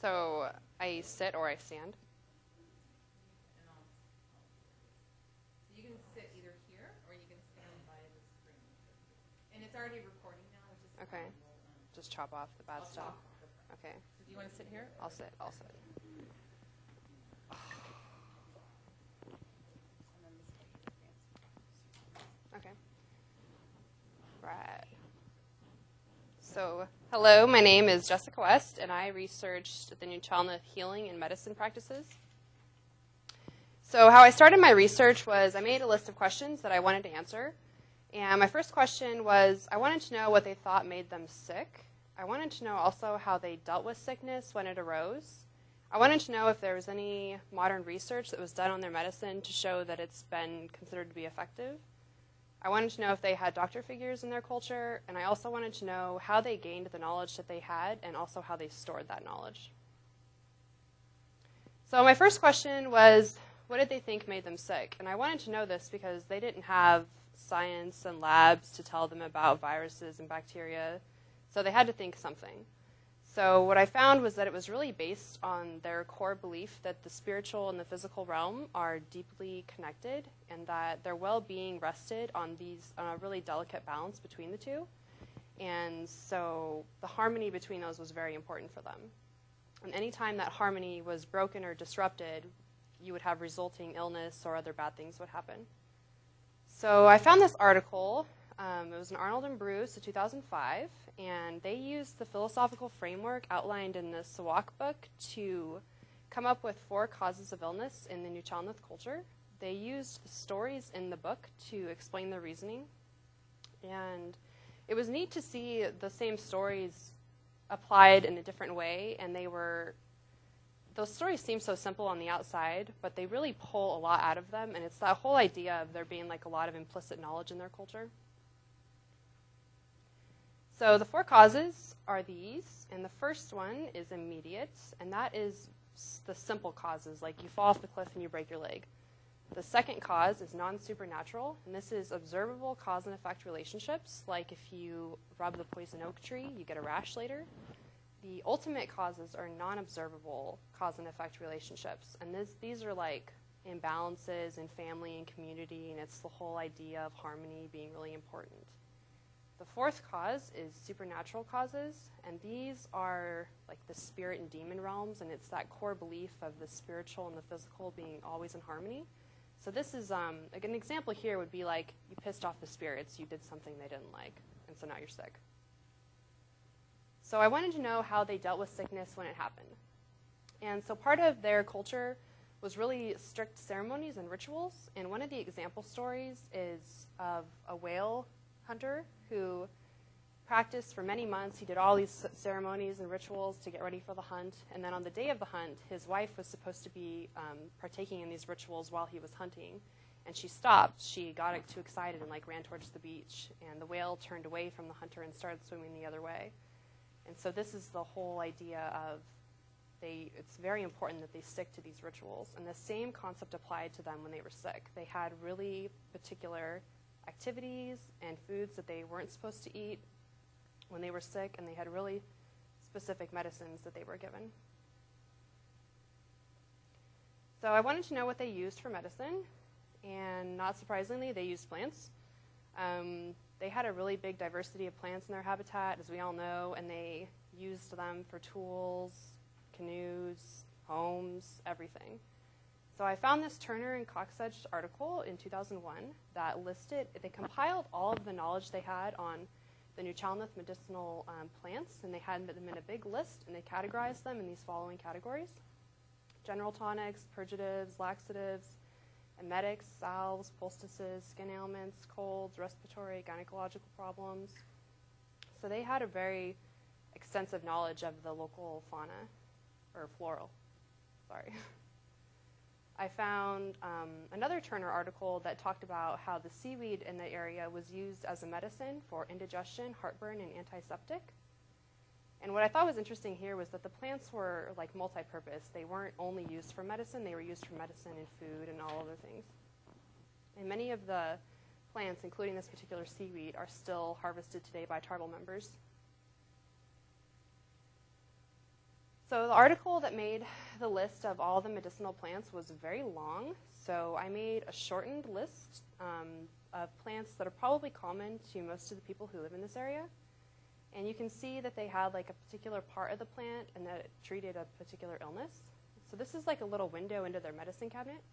So I sit or I stand. So you can sit either here or you can stand by the screen. And it's already recording now, which is Okay. Just chop off the bad stuff. Okay. So do you want to sit here? I'll sit. Okay. Right. So, hello, my name is Jessica West, and I researched the Nulth healing and medicine practices. So how I started my research was I made a list of questions that I wanted to answer. And my first question was I wanted to know what they thought made them sick. I wanted to know also how they dealt with sickness when it arose. I wanted to know if there was any modern research that was done on their medicine to show that it's been considered to be effective. I wanted to know if they had doctor figures in their culture, and I also wanted to know how they gained the knowledge that they had and also how they stored that knowledge. So my first question was, what did they think made them sick? And I wanted to know this because they didn't have science and labs to tell them about viruses and bacteria, so they had to think something. So what I found was that it was really based on their core belief that the spiritual and the physical realm are deeply connected and that their well-being rested on a really delicate balance between the two. And so the harmony between those was very important for them. And anytime that harmony was broken or disrupted, you would have resulting illness or other bad things would happen. So I found this article. It was an Arnold and Bruce, 2005, and they used the philosophical framework outlined in the Sawak book to come up with 4 causes of illness in the Nulth culture. They used stories in the book to explain their reasoning, and it was neat to see the same stories applied in a different way, and those stories seem so simple on the outside, but they really pull a lot out of them, and it's that whole idea of there being like a lot of implicit knowledge in their culture. So the 4 causes are these, and the first one is immediate, and that is the simple causes, like you fall off the cliff and you break your leg. The second cause is non-supernatural, and this is observable cause and effect relationships, like if you rub the poison oak tree, you get a rash later. The ultimate causes are non-observable cause and effect relationships, and these are like imbalances in family and community, and it's the whole idea of harmony being really important. The fourth cause is supernatural causes, and these are like the spirit and demon realms, and it's that core belief of the spiritual and the physical being always in harmony. So this is, like an example here would be like you pissed off the spirits, you did something they didn't like, and so now you're sick. So I wanted to know how they dealt with sickness when it happened. And so part of their culture was really strict ceremonies and rituals, and one of the example stories is of a whale hunter who practiced for many months. He did all these ceremonies and rituals to get ready for the hunt, and then on the day of the hunt, his wife was supposed to be partaking in these rituals while he was hunting, and she stopped. She got too excited and like ran towards the beach, and the whale turned away from the hunter and started swimming the other way. And so this is the whole idea of it's very important that they stick to these rituals, and the same concept applied to them when they were sick. They had really particular activities and foods that they weren't supposed to eat when they were sick, and they had really specific medicines that they were given. So I wanted to know what they used for medicine, and not surprisingly, they used plants. They had a really big diversity of plants in their habitat, as we all know, and they used them for tools, canoes, homes, everything. So I found this Turner and Coxsedge article in 2001 that they compiled all of the knowledge they had on the Nulth medicinal plants, and they had them in a big list, and they categorized them in these following categories: general tonics, purgatives, laxatives, emetics, salves, poultices, skin ailments, colds, respiratory, gynecological problems. So they had a very extensive knowledge of the local fauna, or floral, sorry. I found another Turner article that talked about how the seaweed in the area was used as a medicine for indigestion, heartburn, and antiseptic. And what I thought was interesting here was that the plants were like multi-purpose. They weren't only used for medicine, they were used for medicine and food and all other things. And many of the plants, including this particular seaweed, are still harvested today by tribal members. So the article that made the list of all the medicinal plants was very long, so I made a shortened list of plants that are probably common to most of the people who live in this area. And you can see that they had like a particular part of the plant and that it treated a particular illness. So this is like a little window into their medicine cabinet.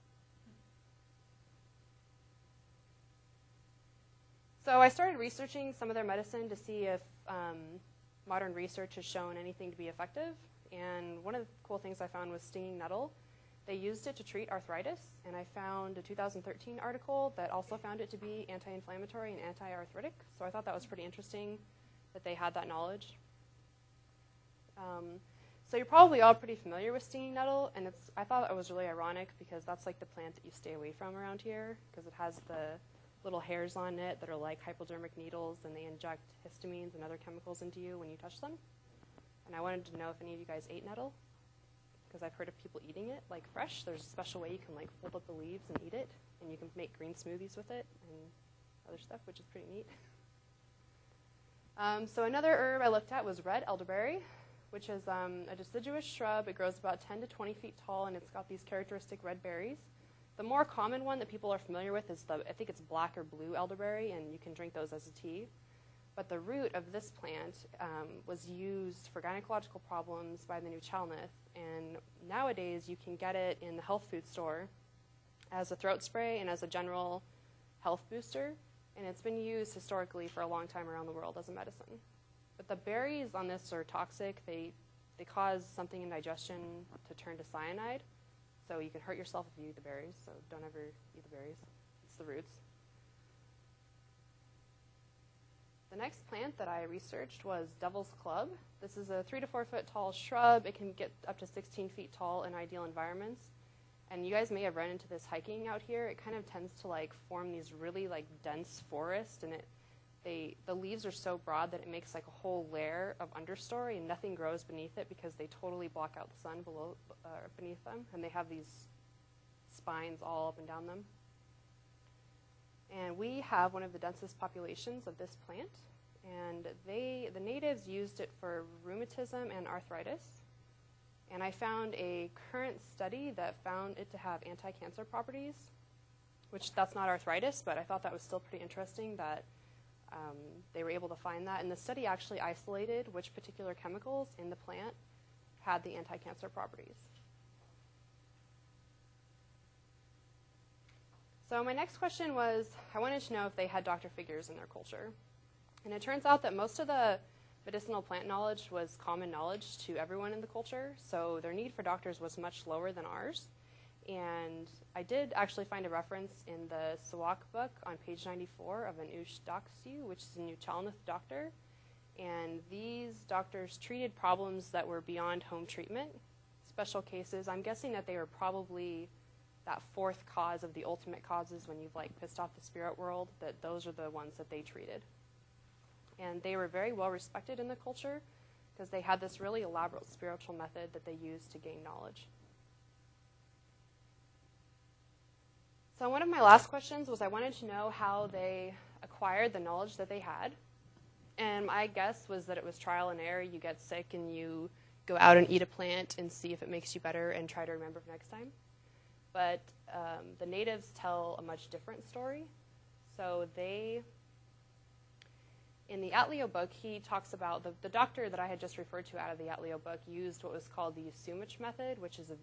So I started researching some of their medicine to see if modern research has shown anything to be effective. And one of the cool things I found was stinging nettle. They used it to treat arthritis, and I found a 2013 article that also found it to be anti-inflammatory and anti-arthritic. So I thought that was pretty interesting that they had that knowledge. So you're probably all pretty familiar with stinging nettle, and I thought it was really ironic because that's like the plant that you stay away from around here because it has the little hairs on it that are like hypodermic needles, and they inject histamines and other chemicals into you when you touch them. And I wanted to know if any of you guys ate nettle, because I've heard of people eating it like fresh. There's a special way you can like fold up the leaves and eat it, and you can make green smoothies with it and other stuff, which is pretty neat. So another herb I looked at was red elderberry, which is a deciduous shrub. It grows about 10 to 20 feet tall, and it's got these characteristic red berries. The more common one that people are familiar with is I think it's black or blue elderberry, and you can drink those as a tea. But the root of this plant was used for gynecological problems by the new Chah, and nowadays you can get it in the health food store as a throat spray and as a general health booster, and it's been used historically for a long time around the world as a medicine. But the berries on this are toxic. They cause something in digestion to turn to cyanide, so you can hurt yourself if you eat the berries, so don't ever eat the berries. It's the roots. The next plant that I researched was Devil's Club. This is a 3 to 4 foot tall shrub. It can get up to 16 feet tall in ideal environments. And you guys may have run into this hiking out here. It kind of tends to like form these really like dense forests, and the leaves are so broad that it makes like a whole layer of understory, and nothing grows beneath it because they totally block out the sun beneath them, and they have these spines all up and down them. And we have one of the densest populations of this plant, and the natives used it for rheumatism and arthritis. And I found a current study that found it to have anti-cancer properties, which that's not arthritis, but I thought that was still pretty interesting that they were able to find that. And the study actually isolated which particular chemicals in the plant had the anti-cancer properties. So my next question was, I wanted to know if they had doctor figures in their culture. And it turns out that most of the medicinal plant knowledge was common knowledge to everyone in the culture, so their need for doctors was much lower than ours. And I did actually find a reference in the Sawak book on page 94 of an Ush Daksu, which is a New Chalnuth doctor. And these doctors treated problems that were beyond home treatment, special cases. I'm guessing that they were probably that fourth cause of the ultimate causes when you've like pissed off the spirit world, that those are the ones that they treated. And they were very well respected in the culture because they had this really elaborate spiritual method that they used to gain knowledge. So one of my last questions was I wanted to know how they acquired the knowledge that they had. And my guess was that it was trial and error. You get sick and you go out and eat a plant and see if it makes you better and try to remember for next time. But the natives tell a much different story. So in the Atleo book, he talks about the doctor that I had just referred to out of the Atleo book used what was called the Usumich method, which is a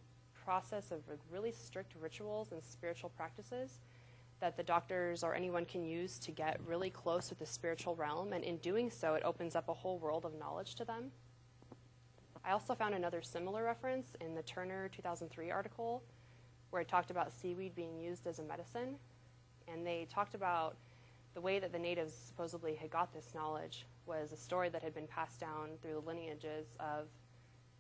process of really strict rituals and spiritual practices that the doctors or anyone can use to get really close with the spiritual realm. And in doing so, it opens up a whole world of knowledge to them. I also found another similar reference in the Turner 2003 article where it talked about seaweed being used as a medicine. And they talked about the way that the natives supposedly had got this knowledge was a story that had been passed down through the lineages of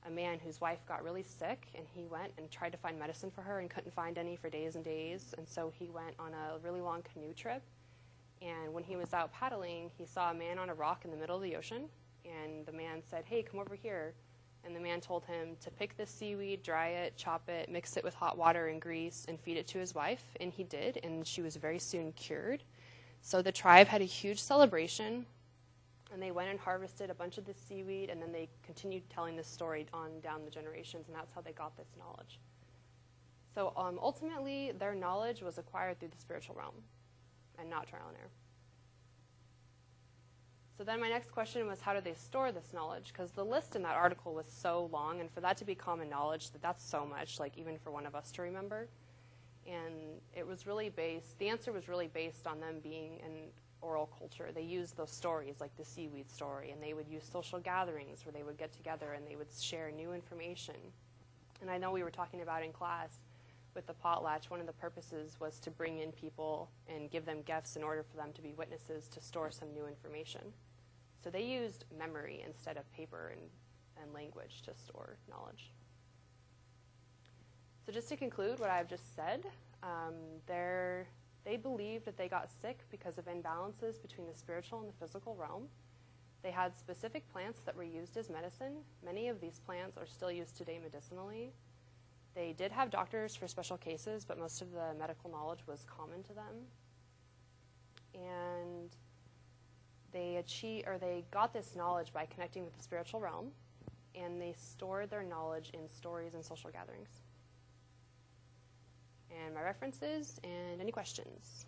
a man whose wife got really sick, and he went and tried to find medicine for her and couldn't find any for days and days. And so he went on a really long canoe trip. And when he was out paddling, he saw a man on a rock in the middle of the ocean. And the man said, "Hey, come over here." And the man told him to pick this seaweed, dry it, chop it, mix it with hot water and grease, and feed it to his wife. And he did, and she was very soon cured. So the tribe had a huge celebration. And they went and harvested a bunch of this seaweed, and then they continued telling this story on down the generations, and that's how they got this knowledge. So ultimately, their knowledge was acquired through the spiritual realm and not trial and error. So then my next question was, how do they store this knowledge? Because the list in that article was so long, and for that to be common knowledge, that's so much, like even for one of us to remember. And it was really the answer was really based on them being an oral culture. They used those stories, like the seaweed story, and they would use social gatherings where they would get together and they would share new information. And I know we were talking about in class with the potlatch, one of the purposes was to bring in people and give them gifts in order for them to be witnesses to store some new information. So they used memory instead of paper and language to store knowledge. So just to conclude what I've just said, they believed that they got sick because of imbalances between the spiritual and the physical realm. They had specific plants that were used as medicine. Many of these plants are still used today medicinally. They did have doctors for special cases, but most of the medical knowledge was common to them. And they got this knowledge by connecting with the spiritual realm, and they stored their knowledge in stories and social gatherings. And my references and any questions.